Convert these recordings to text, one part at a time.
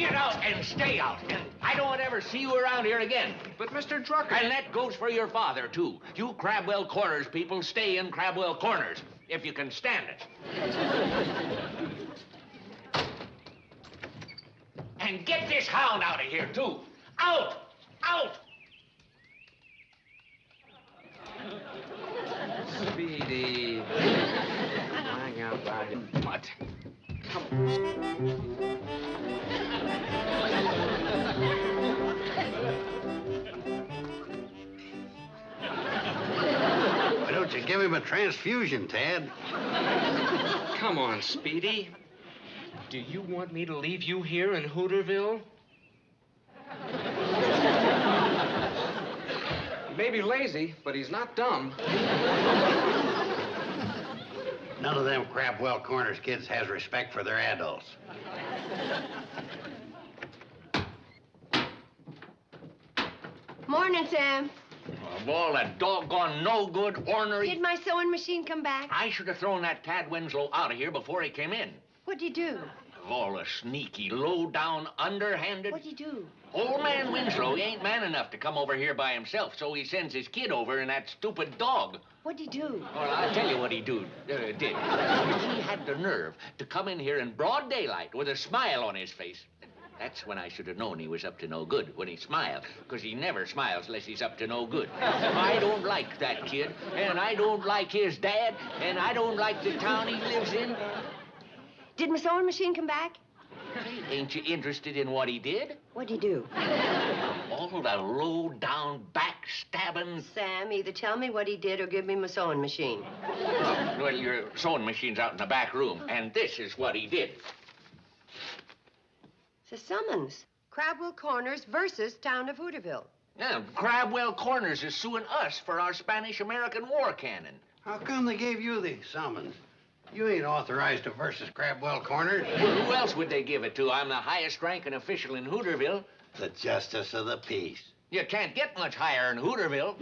get out and stay out. And I don't ever see you around here again. But, Mr. Drucker... And that goes for your father, too. You Crabwell Corners people stay in Crabwell Corners, if you can stand it. And get this hound out of here, too. Out! Out! Speedy. Hang out by him. What? Come Why don't you give him a transfusion, Tad? Come on, Speedy. Do you want me to leave you here in Hooterville? He may be lazy, but he's not dumb. None of them Crabwell Corners kids has respect for their adults. Morning, Sam. Of all that doggone no-good ornery... Did my sewing machine come back? I should have thrown that Tad Winslow out of here before he came in. What'd you do? Of all the sneaky, low-down, underhanded... What'd you do? Old man Winslow, he ain't man enough to come over here by himself, so he sends his kid over and that stupid dog. What'd you do? Well, I'll tell you what he did. He had the nerve to come in here in broad daylight with a smile on his face. That's when I should have known he was up to no good, when he smiled, because he never smiles unless he's up to no good. I don't like that kid, and I don't like his dad, and I don't like the town he lives in. Did my sewing machine come back? Ain't you interested in what he did? What'd you do? All the low-down, backstabbing... Sam, either tell me what he did or give me my sewing machine. Well, your sewing machine's out in the back room, and this is what he did. It's a summons. Crabwell Corners versus Town of Hooterville. Now, Crabwell Corners is suing us for our Spanish-American war cannon. How come they gave you the summons? You ain't authorized to versus Crabwell Corners. Well, who else would they give it to? I'm the highest-ranking official in Hooterville. The Justice of the Peace. You can't get much higher in Hooterville.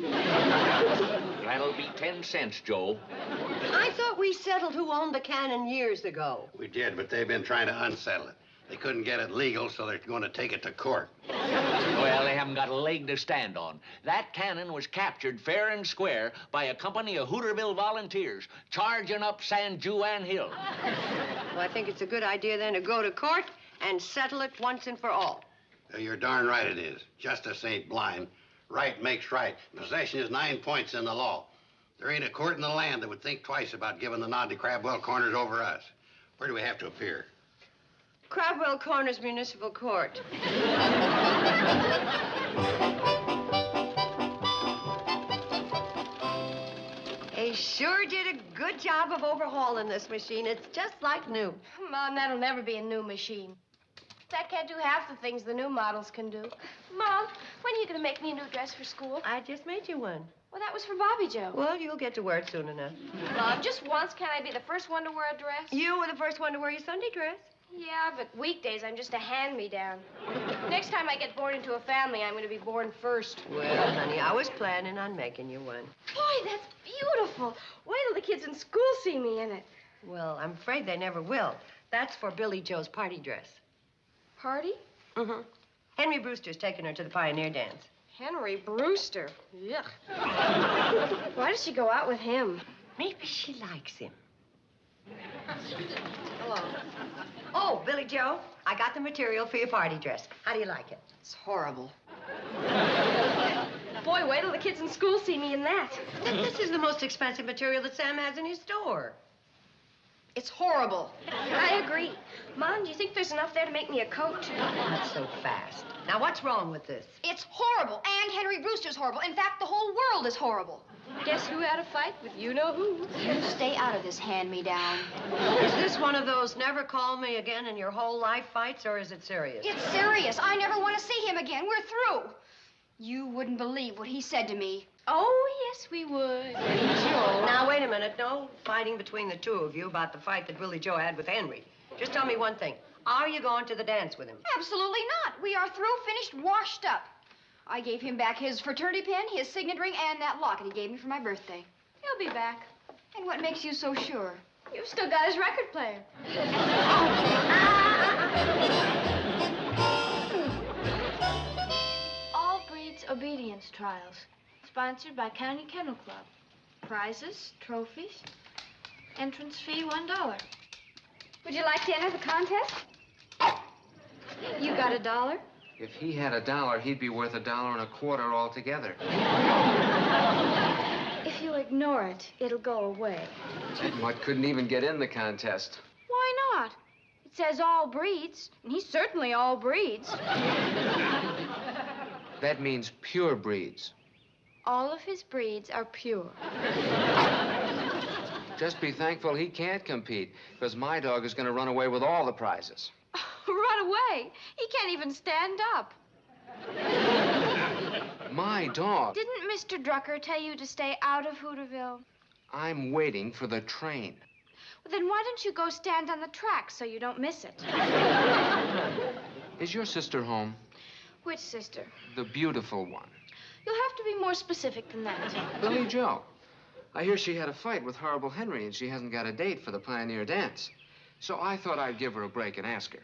That'll be 10 cents, Joe. I thought we settled who owned the cannon years ago. We did, but they've been trying to unsettle it. They couldn't get it legal, so they're going to take it to court. Well, they haven't got a leg to stand on. That cannon was captured fair and square by a company of Hooterville volunteers charging up San Juan Hill. Well, I think it's a good idea then to go to court and settle it once and for all. You're darn right it is. Justice ain't blind. Right makes right. Possession is 9 points in the law. There ain't a court in the land that would think twice about giving the nod to Crabwell Corners over us. Where do we have to appear? Crabwell Corners Municipal Court. They sure did a good job of overhauling this machine. It's just like new. Mom, that'll never be a new machine. That can't do half the things the new models can do. Mom, when are you going to make me a new dress for school? I just made you one. Well, that was for Bobby Joe. Well, you'll get to wear it soon enough. Mom, just once, can I be the first one to wear a dress? You were the first one to wear your Sunday dress. Yeah, but weekdays, I'm just a hand-me-down. Next time I get born into a family, I'm going to be born first. Well, honey, I was planning on making you one. Boy, that's beautiful. Wait till the kids in school see me in it. Well, I'm afraid they never will. That's for Billy Joe's party dress. Party? Mm-hmm. Henry Brewster's taking her to the Pioneer Dance. Henry Brewster. Yuck. Why does she go out with him? Maybe she likes him. Hello. Oh, Billy Joe, I got the material for your party dress. How do you like it? It's horrible. Boy, wait till the kids in school see me in that. This is the most expensive material that Sam has in his store. It's horrible. I agree. Mom, do you think there's enough there to make me a coat? Not so fast. Now, what's wrong with this? It's horrible, and Henry Brewster's horrible. In fact, the whole world is horrible. Guess who had a fight with you-know-who? You stay out of this hand-me-down. Is this one of those never call me again in your whole life fights, or is it serious? It's serious. I never want to see him again. We're through. You wouldn't believe what he said to me. Oh, yes, we would. Joe. Now, wait a minute. No fighting between the two of you about the fight that Billy Joe had with Henry. Just tell me one thing. Are you going to the dance with him? Absolutely not. We are through, finished, washed up. I gave him back his fraternity pin, his signet ring, and that locket he gave me for my birthday. He'll be back. And what makes you so sure? You've still got his record player. trials. Sponsored by County Kennel Club. Prizes, trophies, entrance fee $1. Would you like to enter the contest? You got $1? If he had $1, he'd be worth $1.25 altogether. If you ignore it, it'll go away. That mutt couldn't even get in the contest. Why not? It says all breeds, and he's certainly all breeds. That means pure breeds. All of his breeds are pure. Just be thankful he can't compete, because my dog is going to run away with all the prizes. Run away. He can't even stand up. My dog. Didn't Mr. Drucker tell you to stay out of Hooterville? I'm waiting for the train. Well, then why don't you go stand on the track so you don't miss it? Is your sister home? Which sister? The beautiful one. You'll have to be more specific than that. Billy Joe. I hear she had a fight with Horrible Henry and she hasn't got a date for the Pioneer Dance. So I thought I'd give her a break and ask her.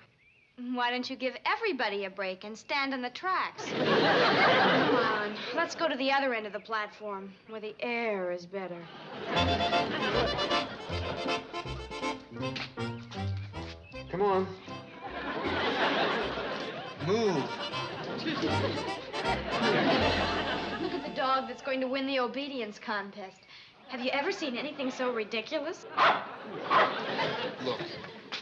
Why don't you give everybody a break and stand on the tracks? Come on, let's go to the other end of the platform, where the air is better. Come on. Move. Look at the dog that's going to win the obedience contest. Have you ever seen anything so ridiculous? Look,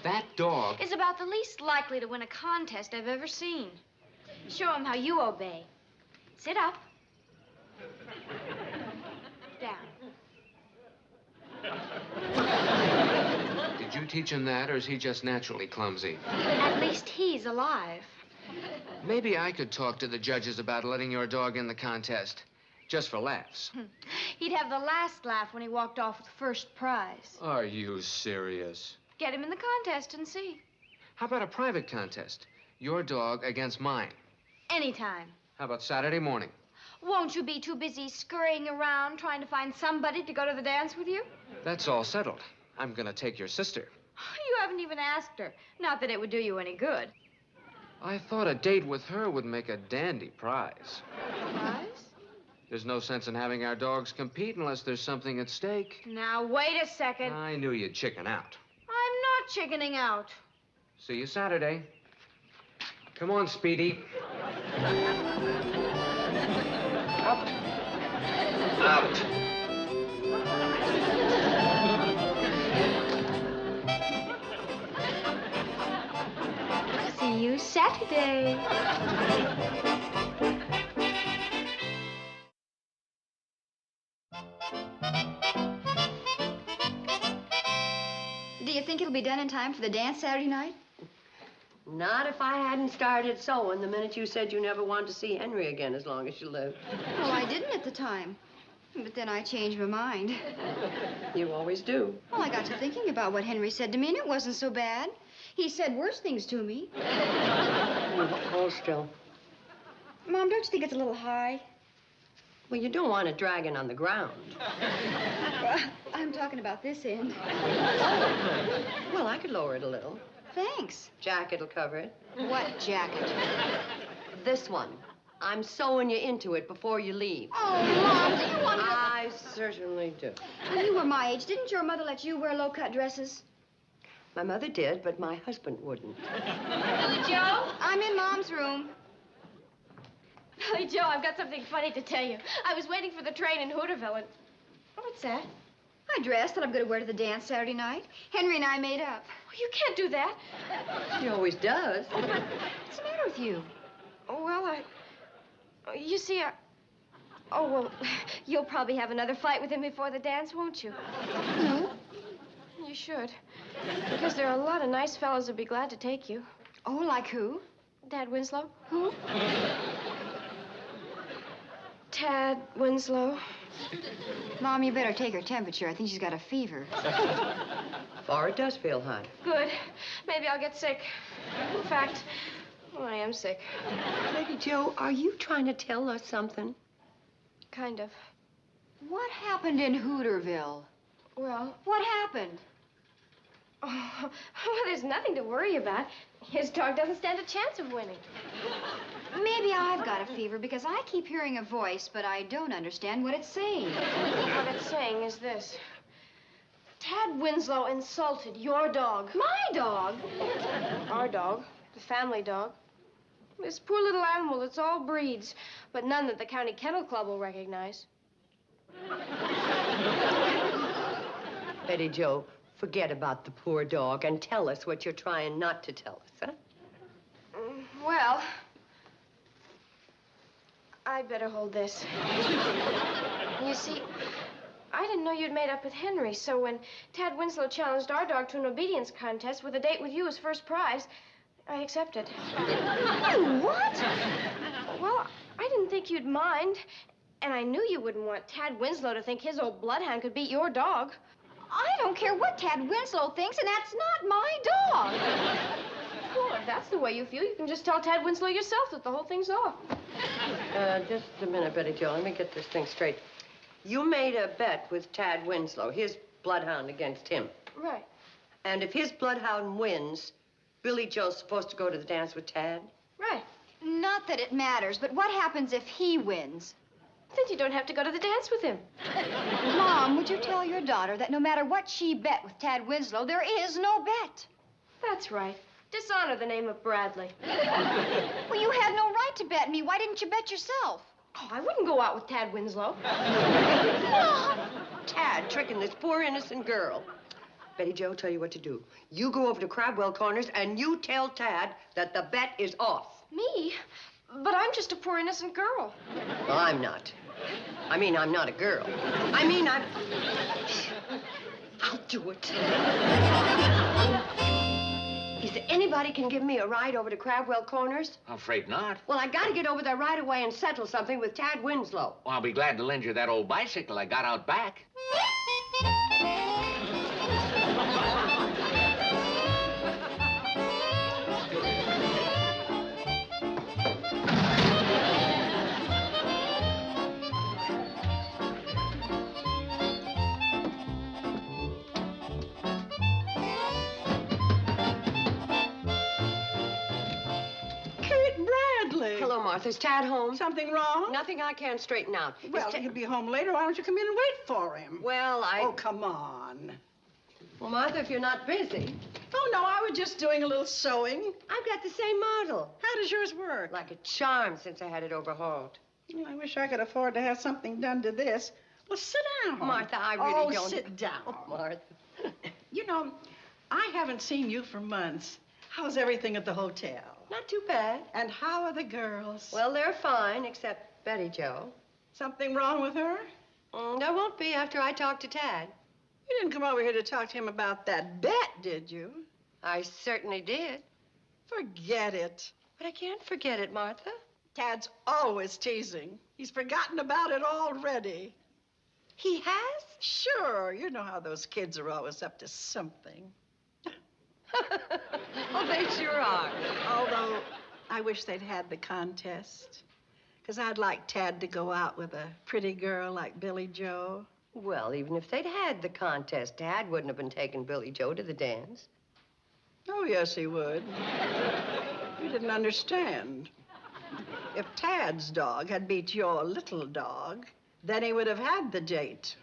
that dog... Is about the least likely to win a contest I've ever seen. Show him how you obey. Sit up. Down. Did you teach him that, or is he just naturally clumsy? At least he's alive. Maybe I could talk to the judges about letting your dog in the contest. Just for laughs. He'd have the last laugh when he walked off with first prize. Are you serious? Get him in the contest and see. How about a private contest? Your dog against mine. Anytime. How about Saturday morning? Won't you be too busy scurrying around trying to find somebody to go to the dance with you? That's all settled. I'm gonna take your sister. You haven't even asked her. Not that it would do you any good. I thought a date with her would make a dandy prize. Prize? There's no sense in having our dogs compete unless there's something at stake. Now, wait a second. I knew you'd chicken out. I'm not chickening out. See you Saturday. Come on, Speedy. Up. Out. See you Saturday. Do you think it'll be done in time for the dance Saturday night? Not if I hadn't started sewing the minute you said you never wanted to see Henry again as long as you lived. Well, I didn't at the time. But then I changed my mind. You always do. Well, I got to thinking about what Henry said to me, and it wasn't so bad. He said worse things to me. Hold still. Mom, don't you think it's a little high? Well, you don't want it dragging on the ground. Well, I'm talking about this end. Well, I could lower it a little. Thanks. Jacket'll cover it. What jacket? This one. I'm sewing you into it before you leave. Oh, Mom, do you want to... I certainly do. When you were my age, didn't your mother let you wear low-cut dresses? My mother did, but my husband wouldn't. Billy Joe? I'm in Mom's room. Billy Joe, I've got something funny to tell you. I was waiting for the train in Hooterville and... What's that? My dress that I'm going to wear to the dance Saturday night. Henry and I made up. You can't do that. He always does. What's the matter with you? Oh, well, you see, Oh, well, you'll probably have another fight with him before the dance, won't you? No. You should. Because there are a lot of nice fellows who'd be glad to take you. Oh, like who? Dad Winslow. Who? Tad Winslow. Mom, you better take her temperature. I think she's got a fever. Or it does feel hot. Good. Maybe I'll get sick. In fact, well, I am sick. Lady Joe, are you trying to tell us something? Kind of. What happened in Hooterville? Well, What happened? Oh, well, there's nothing to worry about. His dog doesn't stand a chance of winning. Maybe I've got a fever because I keep hearing a voice, but I don't understand what it's saying. What it's saying is this. Tad Winslow insulted your dog. My dog? Our dog. The family dog. This poor little animal that's all breeds, but none that the County Kennel Club will recognize. Betty Jo, forget about the poor dog and tell us what you're trying not to tell us, huh? Well, I'd better hold this. You see, I didn't know you'd made up with Henry, so when Tad Winslow challenged our dog to an obedience contest with a date with you as first prize, I accepted. What? Well, I didn't think you'd mind, and I knew you wouldn't want Tad Winslow to think his old bloodhound could beat your dog. I don't care what Tad Winslow thinks, and that's not my dog. Well, if that's the way you feel, you can just tell Tad Winslow yourself that the whole thing's off. Just a minute, Betty Jo. Let me get this thing straight. You made a bet with Tad Winslow, his bloodhound, against him. Right. And if his bloodhound wins, Billy Joe's supposed to go to the dance with Tad? Right. Not that it matters, but what happens if he wins? Then you don't have to go to the dance with him. Mom, would you tell your daughter that no matter what she bet with Tad Winslow, there is no bet? That's right. Dishonor the name of Bradley. Well, you had no right to bet me. Why didn't you bet yourself? Oh, I wouldn't go out with Tad Winslow. Mom! Tad tricking this poor innocent girl. Betty Jo, tell you what to do. You go over to Crabwell Corners and you tell Tad that the bet is off. Me? But I'm just a poor innocent girl. Well, I'm not. I mean, I'm not a girl. I mean, I'm... I'll do it. Is there anybody can give me a ride over to Crabwell Corners? I'm afraid not. Well, I gotta get over there right away and settle something with Tad Winslow. Well, I'll be glad to lend you that old bicycle I got out back. Hello, Martha. Is Tad home? Something wrong? Nothing I can't straighten out. Is Well, Ta- he'll be home later. Why don't you come in and wait for him? Well, Oh, come on. Well, Martha, if you're not busy, Oh, no, I was just doing a little sewing. I've got the same model. How does yours work? Like a charm since I had it overhauled. Well, I wish I could afford to have something done to this. Well, sit down. Martha, I really don't... sit down. Oh, Martha. You know, I haven't seen you for months. How's everything at the hotel? Not too bad. And how are the girls? Well, they're fine, except Betty Jo. Something wrong with her? There won't be after I talk to Tad. You didn't come over here to talk to him about that bet, did you? I certainly did. Forget it. But I can't forget it, Martha. Tad's always teasing. He's forgotten about it already. He has? Sure. You know how those kids are always up to something. Oh, they sure are. Although, I wish they'd had the contest. Because I'd like Tad to go out with a pretty girl like Billy Joe. Well, even if they'd had the contest, Tad wouldn't have been taking Billy Joe to the dance. Oh, yes, he would. You didn't understand. If Tad's dog had beat your little dog, then he would have had the date.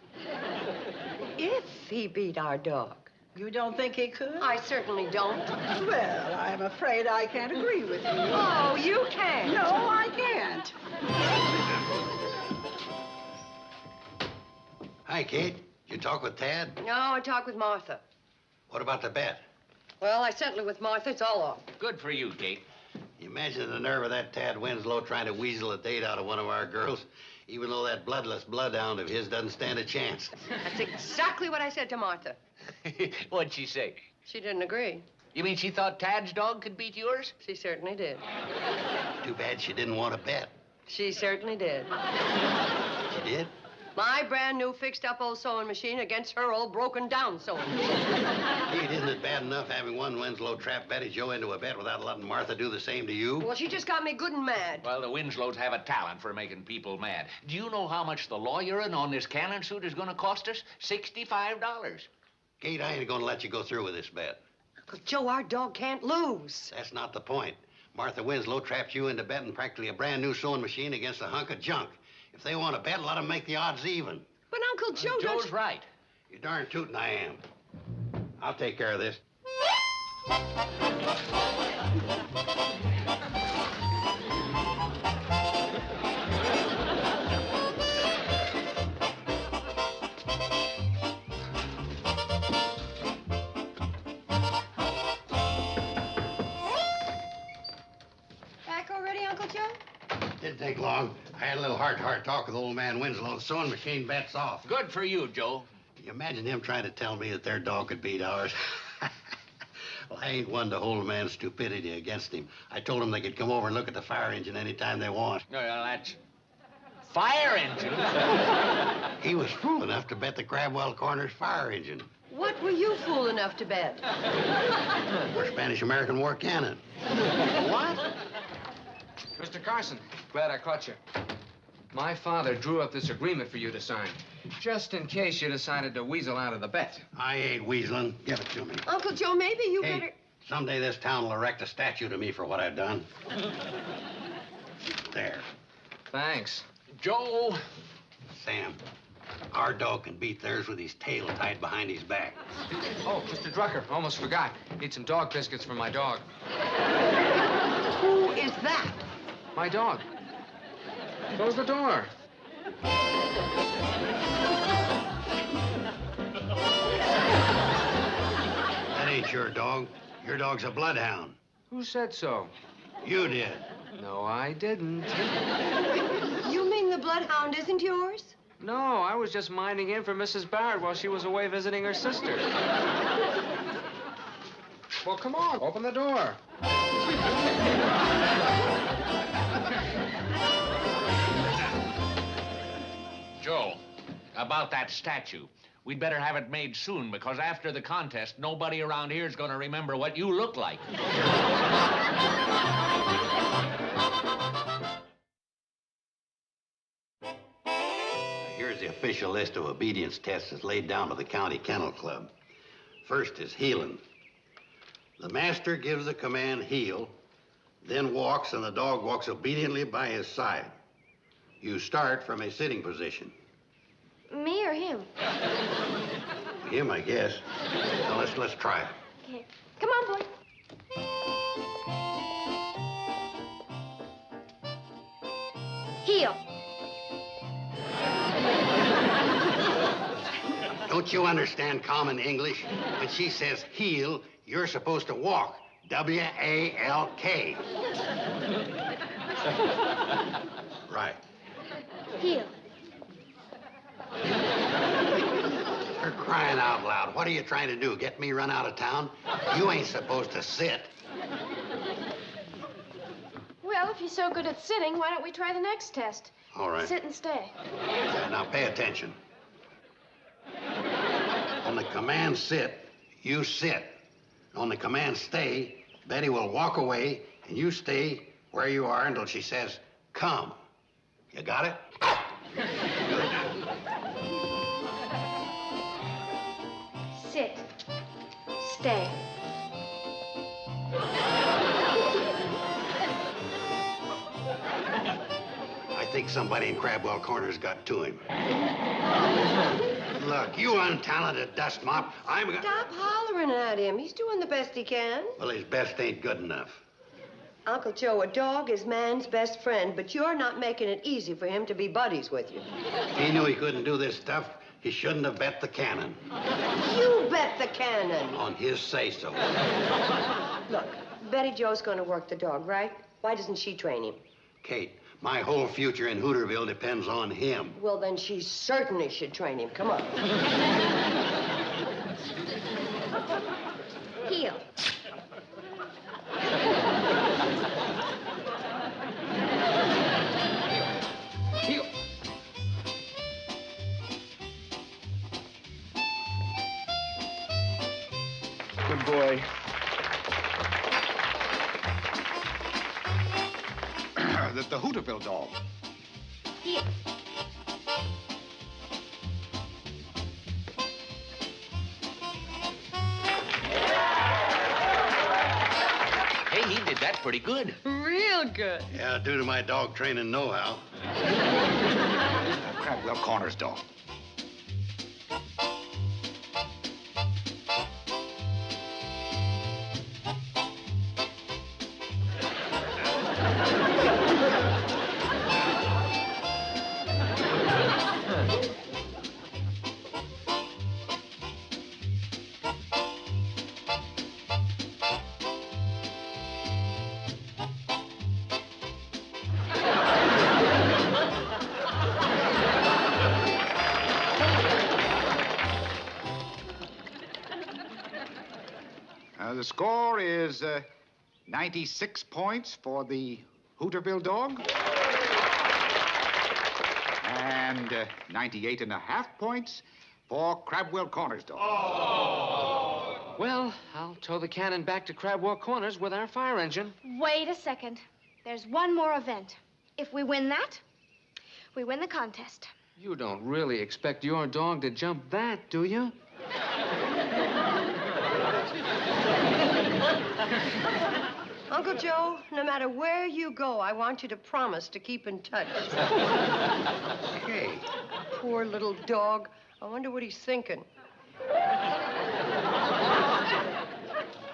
If he beat our dog. You don't think he could? I certainly don't. Well, I'm afraid I can't agree with you. Oh, you can't. No, I can't. Hi, Kate. You talk with Tad? No, I talked with Martha. What about the bet? Well, I settled it with Martha. It's all off. Good for you, Kate. You imagine the nerve of that Tad Winslow trying to weasel a date out of one of our girls, even though that bloodless bloodhound of his doesn't stand a chance. That's exactly what I said to Martha. What'd she say? She didn't agree. You mean she thought Tad's dog could beat yours? She certainly did. Too bad she didn't want to bet. She certainly did. She did? My brand new fixed-up old sewing machine against her old broken-down sewing machine. Kate, isn't it bad enough having one Winslow trap Betty Jo into a bet without letting Martha do the same to you? Well, she just got me good and mad. Well, the Winslows have a talent for making people mad. Do you know how much the lawyering on this cannon suit is going to cost us? $65. Kate, I ain't gonna let you go through with this bet. Uncle Joe, our dog can't lose. That's not the point. Martha Winslow trapped you into betting practically a brand new sewing machine against a hunk of junk. If they want to bet, let them make the odds even. But Uncle Joe, Joe's right. You're darn tootin' I am. I'll take care of this. Back already, Uncle Joe? Didn't take long. I had a little heart-to-heart talk with old man Winslow. The sewing machine bet's off. Good for you, Joe. Can you imagine him trying to tell me that their dog could beat ours? Well, I ain't one to hold a man's stupidity against him. I told him they could come over and look at the fire engine anytime they want. Well, that's fire engine. He was fool enough to bet the Crabwell Corners fire engine. What were you fool enough to bet? Or Spanish-American War cannon. What? Mr. Carson, glad I caught you. My father drew up this agreement for you to sign, just in case you decided to weasel out of the bet. I ain't weaseling. Give it to me. Uncle Joe, maybe you Hey, better... someday this town will erect a statue to me for what I've done. There. Thanks. Joe. Sam, our dog can beat theirs with his tail tied behind his back. Oh, Mr. Drucker, almost forgot. Need some dog biscuits for my dog. Who is that? My dog. Close the door. That ain't your dog. Your dog's a bloodhound. Who said so? You did. No, I didn't. You mean the bloodhound isn't yours? No, I was just minding in for Mrs. Barrett while she was away visiting her sister. Well, come on, open the door. Joe, about that statue. We'd better have it made soon, because after the contest, nobody around here is going to remember what you look like. Here's the official list of obedience tests that's laid down by the County Kennel Club. First is heeling. The master gives the command heel, then walks, and the dog walks obediently by his side. You start from a sitting position. Me or him? Him, I guess. Now, let's try it. Okay. Come on, boy. Heel. Don't you understand common English? When she says heel, you're supposed to walk. W-A-L-K. Right. Heel. For crying out loud, what are you trying to do? Get me run out of town? You ain't supposed to sit. Well, if you're so good at sitting, why don't we try the next test? All right. Sit and stay. Now pay attention. On the command sit, you sit. On the command stay, Betty will walk away, and you stay where you are until she says, come. You got it? Sit. Stay. I think somebody in Crabwell Corners got to him. Look, you untalented dust mop, I'm gonna... Stop hollering at him. He's doing the best he can. Well, his best ain't good enough. Uncle Joe, a dog is man's best friend, but you're not making it easy for him to be buddies with you. If he knew he couldn't do this stuff, he shouldn't have bet the cannon. You bet the cannon. On his say-so. Look, Betty Jo's going to work the dog, right? Why doesn't she train him? Kate, my whole future in Hooterville depends on him. Well, then she certainly should train him. Come on. Heel. Heel. Good boy. The Hooterville dog. Heel. say he did that pretty good. Real good. Yeah, due to my dog training know-how. Crabwell Corners dog. The score is 96 points for the Hooterville dog. And 98.5 points for Crabwell Corners dog. Well, I'll tow the cannon back to Crabwell Corners with our fire engine. Wait a second. There's one more event. If we win that, we win the contest. You don't really expect your dog to jump that, do you? Uncle Joe, no matter where you go, I want you to promise to keep in touch. Okay. Poor little dog. I wonder what he's thinking.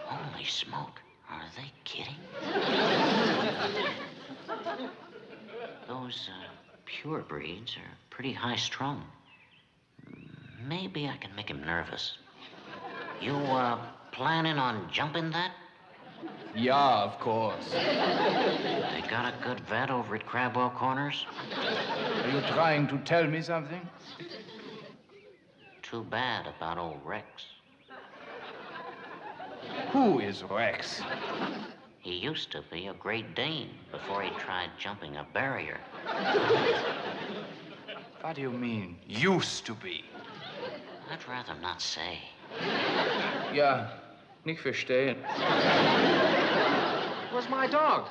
Holy smoke. Are they kidding? Those pure breeds are pretty high-strung. Maybe I can make him nervous. You, planning on jumping that? Yeah, of course. They got a good vet over at Crabwell Corners? Are you trying to tell me something? Too bad about old Rex. Who is Rex? He used to be a Great Dane before he tried jumping a barrier. What do you mean, used to be? I'd rather not say. Ja, nicht verstehen. Where's my dog?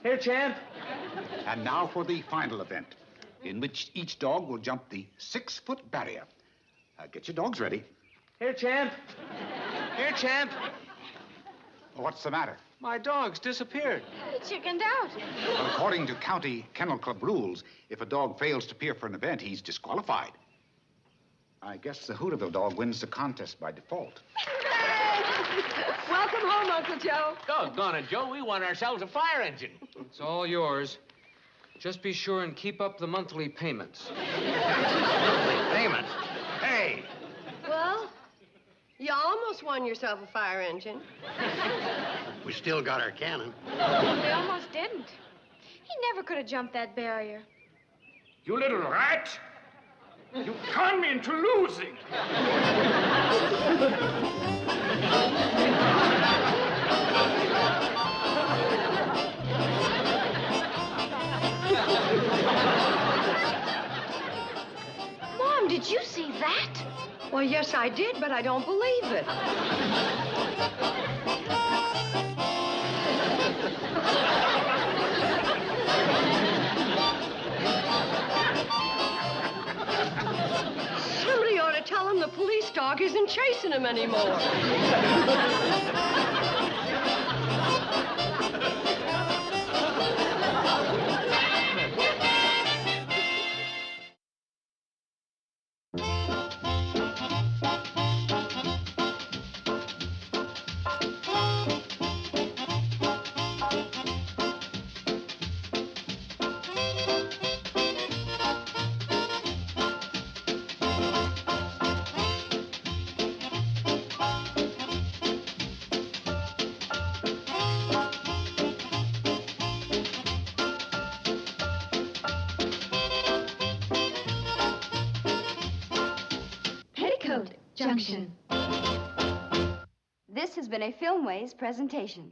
Here, champ. And now for the final event, in which each dog will jump the 6-foot barrier. Get your dogs ready. Here, champ. Here, champ. What's the matter? My dog's disappeared. He chickened out. Well, according to County Kennel Club rules, if a dog fails to appear for an event, he's disqualified. I guess the Hooterville dog wins the contest by default. Welcome home, Uncle Joe. Doggone it, Joe. We won ourselves a fire engine. It's all yours. Just be sure and keep up the monthly payments. Payments? Hey! Well, you almost won yourself a fire engine. We still got our cannon. We almost didn't. He never could have jumped that barrier. You little rat! You con me into losing! Mom, did you see that? Well, yes, I did, but I don't believe it. Somebody ought to tell him the police dog isn't chasing him anymore. Petticoat Junction. This has been a Filmways presentation.